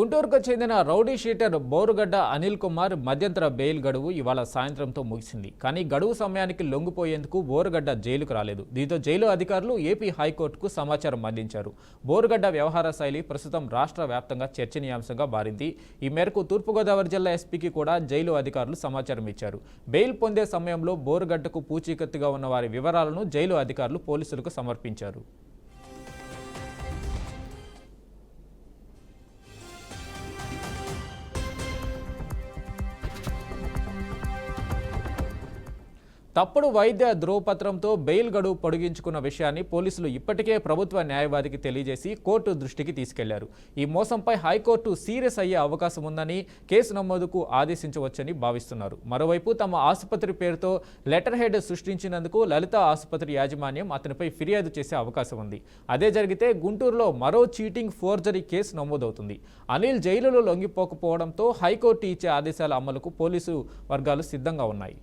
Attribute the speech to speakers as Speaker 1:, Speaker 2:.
Speaker 1: గుంటూరుకు చెందిన rowdy sheeter Borugadda Anil Kumar మధ్యంతర బెయిల్ గడువు ఇవాళ సాయంత్రంతో ముగిసింది. కానీ గడువు సమయానికి లొంగిపోయేందుకు బోరుగడ్డ జైలుకు రాలేదు. దీంతో జైలు అధికారులు ఏపీ హైకోర్టుకు సమాచారం అందించారు. బోరుగడ్డ వ్యవహార శైలి ప్రస్తుతం రాష్ట్ర వ్యాప్తంగా చర్చనీయాంశంగా మారింది. ఈ మేరకు తూర్పుగోదావరి జిల్లా ఎస్పీకి కూడా జైలు అధికారులు సమాచారం ఇచ్చారు. బెయిల్ పొందే సమయంలో బోరుగడ్డకు పూచీకత్తుగా ఉన్న వారి వివరాలను జైలు అధికారులు పోలీసులకు సమర్పించారు. తప్పుడు వైద్య ధ్రువపత్రంతో బెయిల్ గడువు పొడిగించుకున్న విషయాన్ని పోలీసులు ఇప్పటికే ప్రభుత్వ న్యాయవాదికి తెలియజేసి కోర్టు దృష్టికి తీసుకెళ్లారు. ఈ మోసంపై హైకోర్టు సీరియస్ అయ్యే అవకాశం ఉందని, కేసు నమోదుకు ఆదేశించవచ్చని భావిస్తున్నారు. మరోవైపు తమ ఆసుపత్రి పేరుతో లెటర్ హెడ్ సృష్టించినందుకు లలిత ఆసుపత్రి యాజమాన్యం అతనిపై ఫిర్యాదు చేసే అవకాశం ఉంది. అదే జరిగితే గుంటూరులో మరో చీటింగ్ ఫోర్జరీ కేసు నమోదవుతుంది. అనిల్ జైలులో లొంగిపోకపోవడంతో హైకోర్టు ఇచ్చే ఆదేశాల అమలుకు పోలీసు వర్గాలు సిద్ధంగా ఉన్నాయి.